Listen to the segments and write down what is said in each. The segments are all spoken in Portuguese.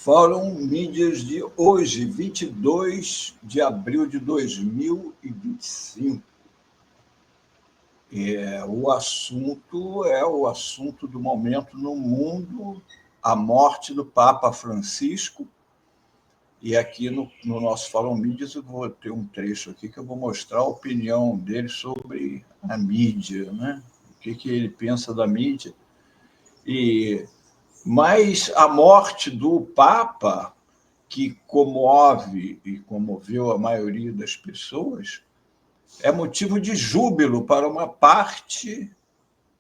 Fórum Mídias de hoje, 22 de abril de 2025. O assunto é o assunto do momento no mundo, a morte do Papa Francisco. E aqui no nosso Fórum Mídias eu vou ter um trecho aqui que eu vou mostrar a opinião dele sobre a mídia, né? O que ele pensa da mídia. Mas a morte do Papa, que comove e comoveu a maioria das pessoas, é motivo de júbilo para uma parte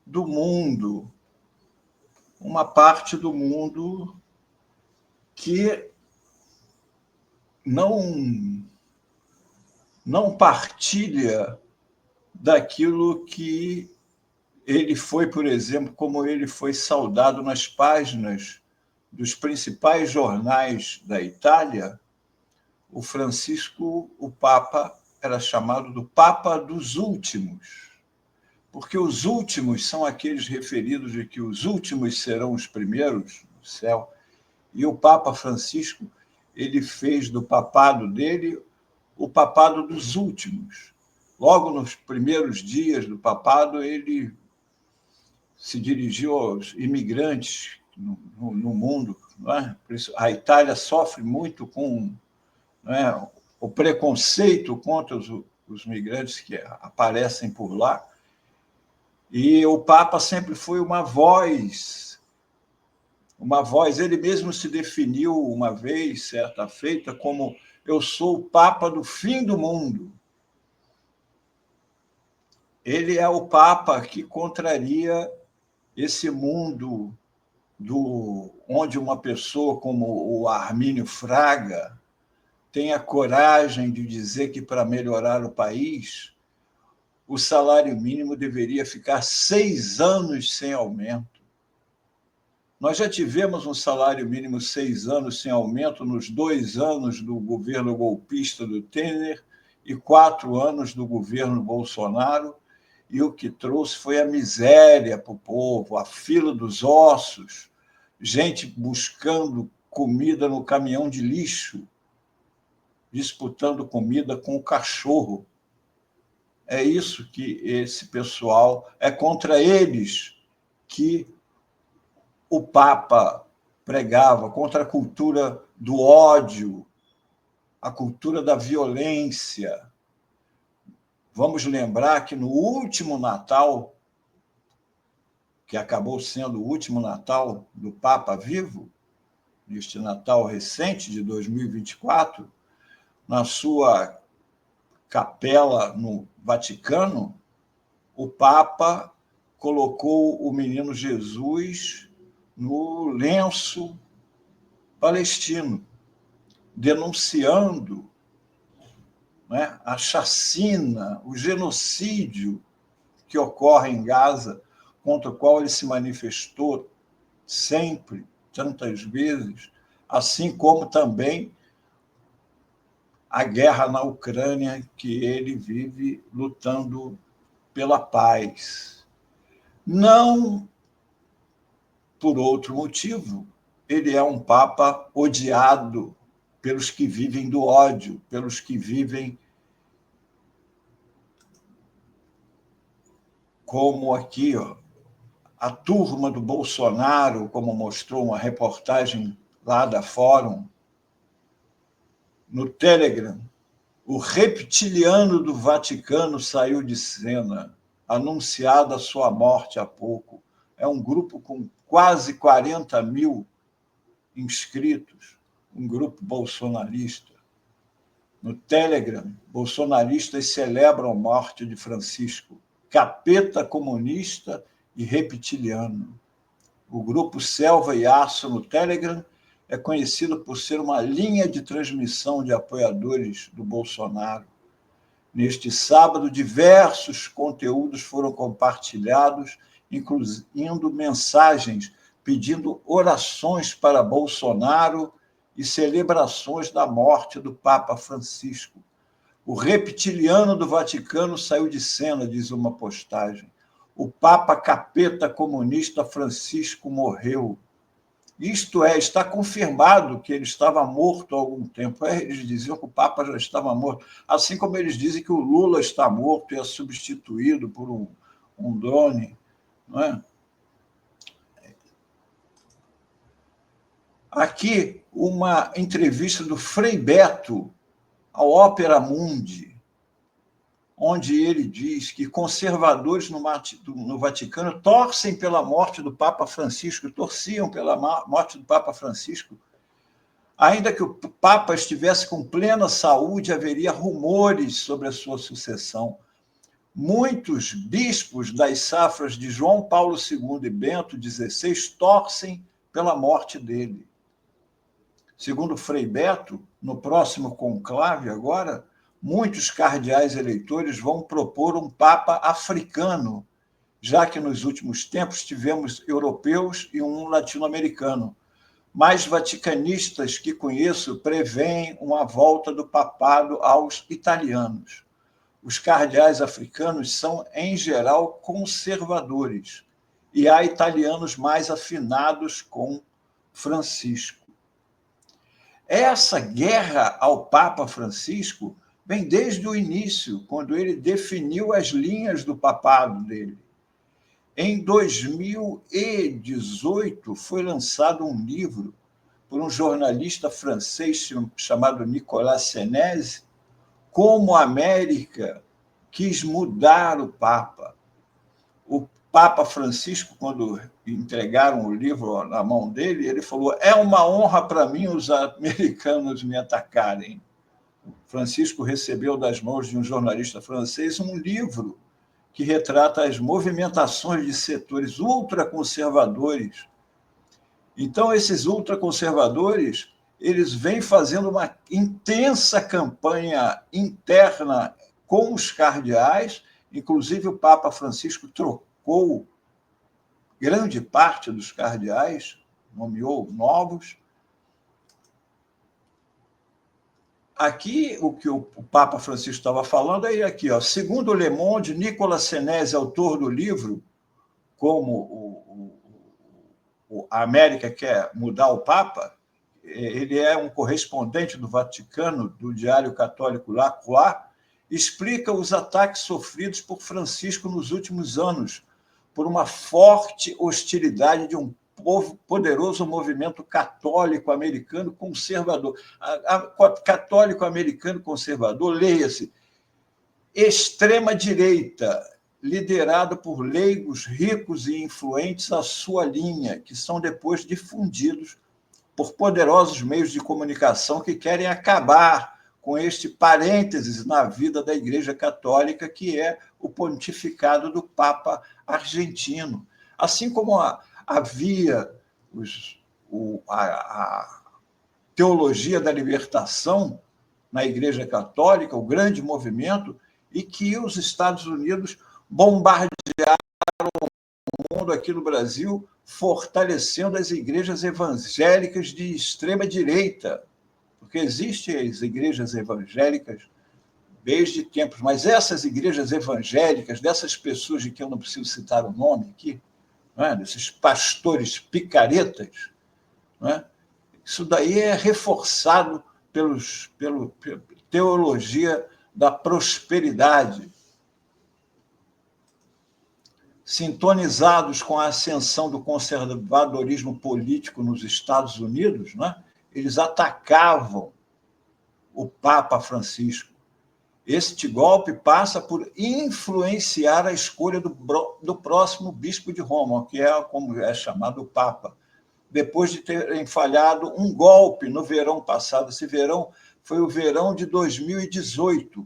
do mundo. Uma parte do mundo que não partilha daquilo que ele foi, por exemplo, como ele foi saudado nas páginas dos principais jornais da Itália. O Francisco, o Papa, era chamado do Papa dos Últimos, porque os últimos são aqueles referidos de que os últimos serão os primeiros no céu. E o Papa Francisco, ele fez do papado dele o papado dos últimos. Logo nos primeiros dias do papado, ele se dirigiu aos imigrantes no mundo. Não é? Por isso, a Itália sofre muito com, não é, o preconceito contra os migrantes que aparecem por lá. E o Papa sempre foi uma voz. Ele mesmo se definiu uma vez, certa feita, como: eu sou o Papa do fim do mundo. Ele é o Papa que contraria esse mundo onde uma pessoa como o Armínio Fraga tem a coragem de dizer que, para melhorar o país, o salário mínimo deveria ficar 6 anos sem aumento. Nós já tivemos um salário mínimo 6 anos sem aumento nos 2 anos do governo golpista do Temer e 4 anos do governo Bolsonaro, e o que trouxe foi a miséria para o povo, a fila dos ossos, gente buscando comida no caminhão de lixo, disputando comida com o cachorro. É isso que esse pessoal... É contra eles que o Papa pregava, contra a cultura do ódio, a cultura da violência. Vamos lembrar que no último Natal, que acabou sendo o último Natal do Papa vivo, neste Natal recente de 2024, na sua capela no Vaticano, o Papa colocou o menino Jesus no lenço palestino, denunciando, né, a chacina, o genocídio que ocorre em Gaza, contra o qual ele se manifestou sempre, tantas vezes, assim como também a guerra na Ucrânia, que ele vive lutando pela paz. Não por outro motivo. Ele é um Papa odiado pelos que vivem do ódio, pelos que vivem como aqui, a turma do Bolsonaro, como mostrou uma reportagem lá da Fórum, no Telegram. O reptiliano do Vaticano saiu de cena, anunciada a sua morte há pouco. É um grupo com quase 40 mil inscritos, um grupo bolsonarista. No Telegram, bolsonaristas celebram a morte de Francisco, capeta comunista e reptiliano. O grupo Selva e Aço no Telegram é conhecido por ser uma linha de transmissão de apoiadores do Bolsonaro. Neste sábado, diversos conteúdos foram compartilhados, incluindo mensagens pedindo orações para Bolsonaro e celebrações da morte do Papa Francisco. O reptiliano do Vaticano saiu de cena, diz uma postagem. O Papa capeta comunista Francisco morreu. Isto é, está confirmado que ele estava morto há algum tempo. Eles diziam que o Papa já estava morto, assim como eles dizem que o Lula está morto e é substituído por um drone. Não é? Aqui, uma entrevista do Frei Beto ao Opera Mundi, onde ele diz que conservadores no Vaticano torcem pela morte do Papa Francisco, torciam pela morte do Papa Francisco. Ainda que o Papa estivesse com plena saúde, haveria rumores sobre a sua sucessão. Muitos bispos das safras de João Paulo II e Bento XVI torcem pela morte dele. Segundo Frei Beto, no próximo conclave agora, muitos cardeais eleitores vão propor um papa africano, já que nos últimos tempos tivemos europeus e um latino-americano. Mas vaticanistas que conheço preveem uma volta do papado aos italianos. Os cardeais africanos são, em geral, conservadores, e há italianos mais afinados com Francisco. Essa guerra ao Papa Francisco vem desde o início, quando ele definiu as linhas do papado dele. Em 2018, foi lançado um livro por um jornalista francês chamado Nicolas Senese, Como a América quis mudar o Papa. O Papa Francisco, quando entregaram o livro na mão dele, ele falou: é uma honra para mim os americanos me atacarem. Francisco recebeu das mãos de um jornalista francês um livro que retrata as movimentações de setores ultraconservadores. Então, esses ultraconservadores, eles vêm fazendo uma intensa campanha interna com os cardeais, inclusive o Papa Francisco trocou grande parte dos cardeais, nomeou novos. Aqui, o que o Papa Francisco estava falando é aqui, ó, segundo Le Monde, Nicolas Senese, autor do livro Como a América quer mudar o Papa, ele é um correspondente do Vaticano, do Diário Católico La Croix, explica os ataques sofridos por Francisco nos últimos anos, por uma forte hostilidade de um poderoso movimento católico americano conservador. Católico americano conservador, leia-se, extrema-direita, liderado por leigos ricos e influentes à sua linha, que são depois difundidos por poderosos meios de comunicação que querem acabar com este parênteses na vida da Igreja Católica, que é o pontificado do Papa argentino. Assim como havia a teologia da libertação na Igreja Católica, o grande movimento, e que os Estados Unidos bombardearam o mundo aqui no Brasil, fortalecendo as igrejas evangélicas de extrema-direita, porque existem as igrejas evangélicas desde tempos, mas essas igrejas evangélicas, dessas pessoas de que eu não preciso citar o nome aqui, não é? Desses pastores picaretas, não é? Isso daí é reforçado pela teologia da prosperidade. Sintonizados com a ascensão do conservadorismo político nos Estados Unidos, né, eles atacavam o Papa Francisco. Este golpe passa por influenciar a escolha do próximo bispo de Roma, que é como é chamado o Papa, depois de terem falhado um golpe no verão passado. Esse verão foi o verão de 2018,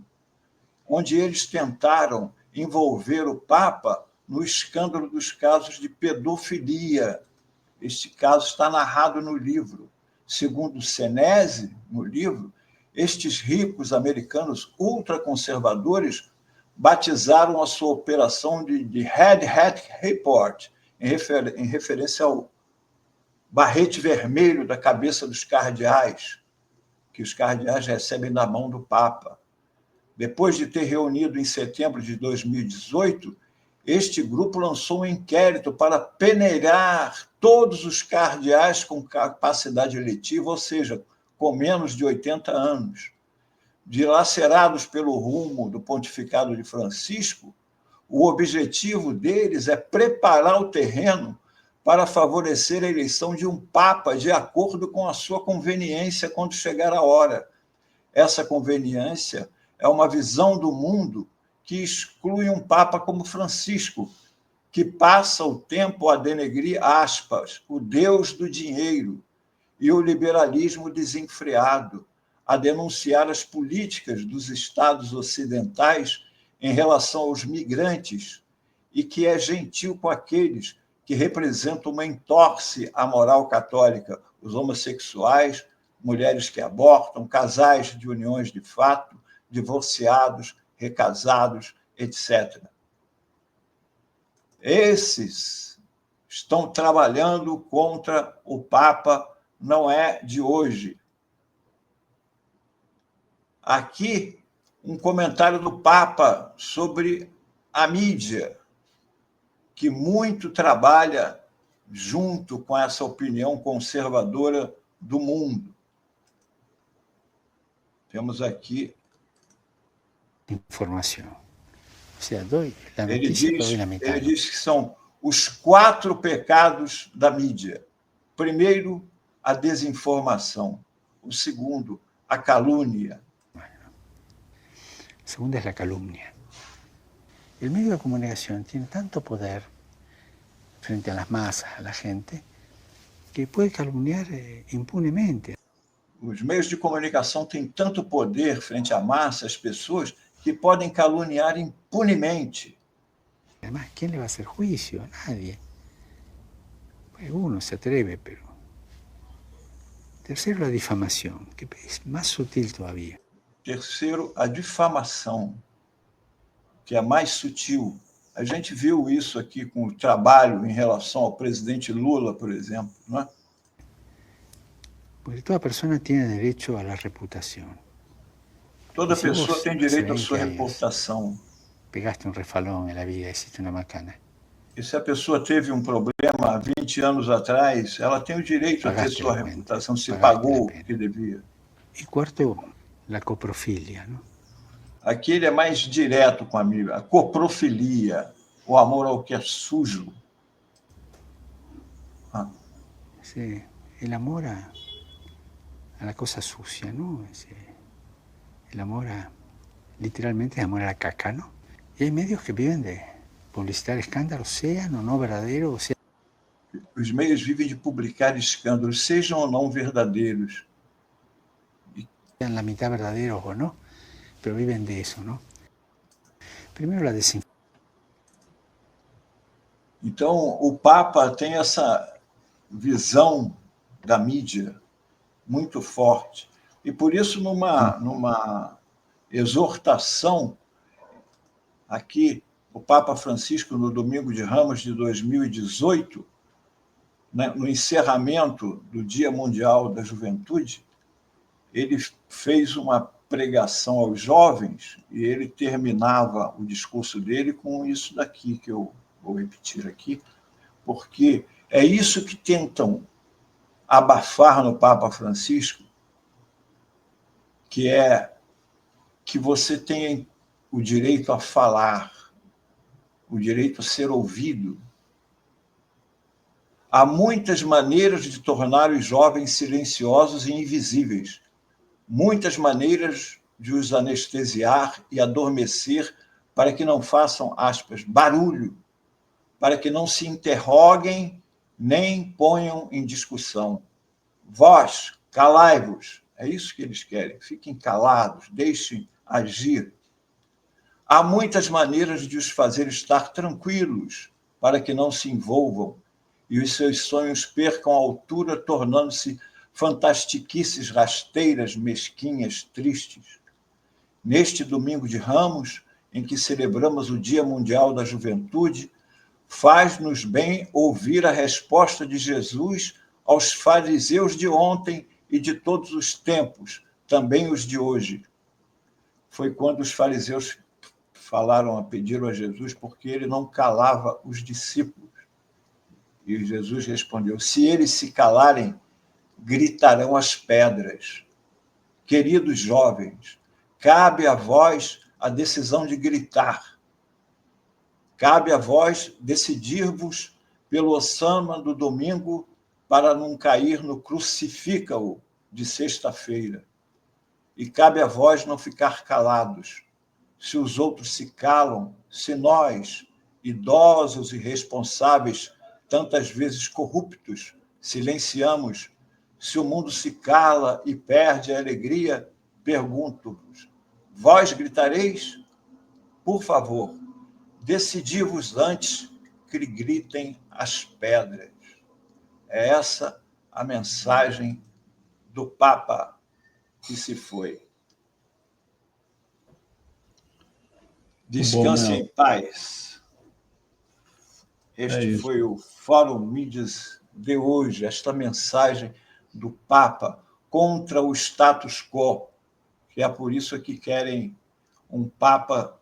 onde eles tentaram envolver o Papa no escândalo dos casos de pedofilia. Este caso está narrado no livro. Segundo Senese, no livro, estes ricos americanos ultraconservadores batizaram a sua operação de Red Hat Report, em referência ao barrete vermelho da cabeça dos cardeais, que os cardeais recebem da mão do Papa. Depois de ter reunido em setembro de 2018, este grupo lançou um inquérito para peneirar todos os cardeais com capacidade eletiva, ou seja, com menos de 80 anos. Dilacerados pelo rumo do pontificado de Francisco, o objetivo deles é preparar o terreno para favorecer a eleição de um papa de acordo com a sua conveniência quando chegar a hora. Essa conveniência é uma visão do mundo que exclui um papa como Francisco, que passa o tempo a denegrir, aspas, o Deus do dinheiro e o liberalismo desenfreado, a denunciar as políticas dos estados ocidentais em relação aos migrantes e que é gentil com aqueles que representam uma entorse à moral católica, os homossexuais, mulheres que abortam, casais de uniões de fato, divorciados, recasados, etc. Esses estão trabalhando contra o Papa, não é de hoje. Aqui, um comentário do Papa sobre a mídia, que muito trabalha junto com essa opinião conservadora do mundo. Temos aqui... informação. Ou seja, ele diz que são os 4 pecados da mídia. Primeiro, a desinformação. O segundo, a calúnia. O segundo é a calúnia. O meio de comunicação tem tanto poder frente às massas, à gente, que pode caluniar impunemente. Os meios de comunicação têm tanto poder frente à massa, às pessoas, que podem caluniar impunemente. Además, ¿quién le va a hacer juicio? Nadie. Pues uno se atreve, pero... Tercero, la difamación, que es más sutil todavía. Terceiro, a difamação, que é mais sutil. A gente viu isso aqui com o trabalho em relação ao presidente Lula, por exemplo, não é? Porque toda persona tiene derecho a la reputación. Toda pessoa tem direito à sua reputação. Pegaste um refalão na vida, hiciste uma macana. E se a pessoa teve um problema há 20 anos atrás, ela tem o direito a ter sua reputação, se pagou o que devia. E quarto, a coprofilia, não? Aqui ele é mais direto com a amiga. A coprofilia, o amor ao que é sujo. Sí, el amor a la cosa sucia, ¿no? El amor a, literalmente, el amor a la caca, ¿no? Y hay medios que viven de publicitar escándalos, sean o no verdaderos. Sean... Os meios vivem de publicar escândalos, sejam ou não verdadeiros. Sean la mitad verdaderos o no, pero viven de eso, ¿no? Primero la desinformación. Então, o Papa tem essa visão da mídia muito forte. E, por isso, numa exortação, aqui, o Papa Francisco, no Domingo de Ramos de 2018, né, no encerramento do Dia Mundial da Juventude, ele fez uma pregação aos jovens e ele terminava o discurso dele com isso daqui, que eu vou repetir aqui, porque é isso que tentam abafar no Papa Francisco, que é que você tenha o direito a falar, o direito a ser ouvido. Há muitas maneiras de tornar os jovens silenciosos e invisíveis, muitas maneiras de os anestesiar e adormecer para que não façam, aspas, barulho, para que não se interroguem nem ponham em discussão. Vós, calai-vos. É isso que eles querem. Fiquem calados, deixem agir. Há muitas maneiras de os fazer estar tranquilos para que não se envolvam e os seus sonhos percam a altura, tornando-se fantastiquices rasteiras, mesquinhas, tristes. Neste Domingo de Ramos, em que celebramos o Dia Mundial da Juventude, faz-nos bem ouvir a resposta de Jesus aos fariseus de ontem e de todos os tempos, também os de hoje. Foi quando os fariseus pediram a Jesus porque ele não calava os discípulos. E Jesus respondeu: se eles se calarem, gritarão as pedras. Queridos jovens, cabe a vós a decisão de gritar. Cabe a vós decidir-vos pelo osama do domingo para não cair no crucifica-o de sexta-feira. E cabe a vós não ficar calados. Se os outros se calam, se nós, idosos e responsáveis, tantas vezes corruptos, silenciamos, se o mundo se cala e perde a alegria, pergunto-vos: vós gritareis? Por favor, decidi-vos antes que gritem as pedras. É essa a mensagem do Papa que se foi. Descanse em paz. Este foi o Fórum Mídias de hoje, esta mensagem do Papa contra o status quo, que é por isso que querem um Papa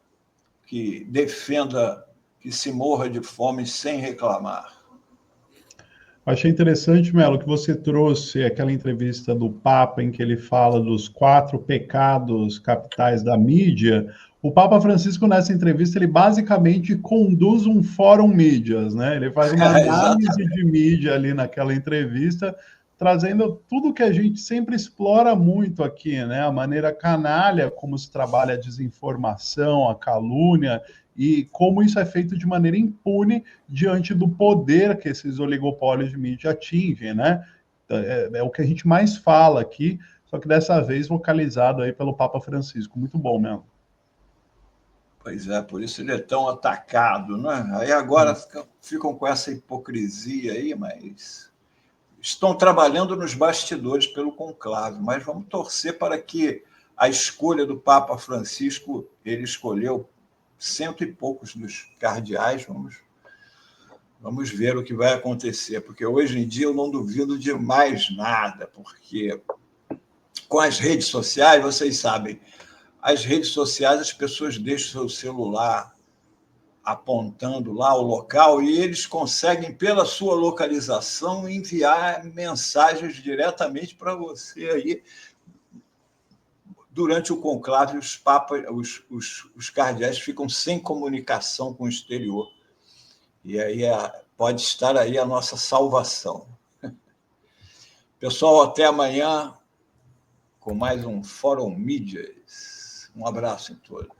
que defenda que se morra de fome sem reclamar. Achei interessante, Melo, que você trouxe aquela entrevista do Papa em que ele fala dos 4 pecados capitais da mídia. O Papa Francisco, nessa entrevista, ele basicamente conduz um fórum mídias, né? Ele faz uma análise de mídia ali naquela entrevista, trazendo tudo que a gente sempre explora muito aqui, né? A maneira canalha como se trabalha a desinformação, a calúnia, e como isso é feito de maneira impune diante do poder que esses oligopólios de mídia atingem, né? É o que a gente mais fala aqui, só que dessa vez vocalizado aí pelo Papa Francisco. Muito bom mesmo. Pois é, por isso ele é tão atacado, né? Aí agora ficam com essa hipocrisia aí, mas estão trabalhando nos bastidores pelo conclave, mas vamos torcer para que a escolha do Papa Francisco, ele escolheu 100 e poucos dos cardeais, vamos ver o que vai acontecer, porque hoje em dia eu não duvido de mais nada, porque com as redes sociais, vocês sabem, as redes sociais, as pessoas deixam seu celular apontando lá o local e eles conseguem, pela sua localização, enviar mensagens diretamente para você aí. Durante o conclave, os papas, os cardeais ficam sem comunicação com o exterior. E aí pode estar aí a nossa salvação. Pessoal, até amanhã com mais um Fórum Mídias. Um abraço em todos.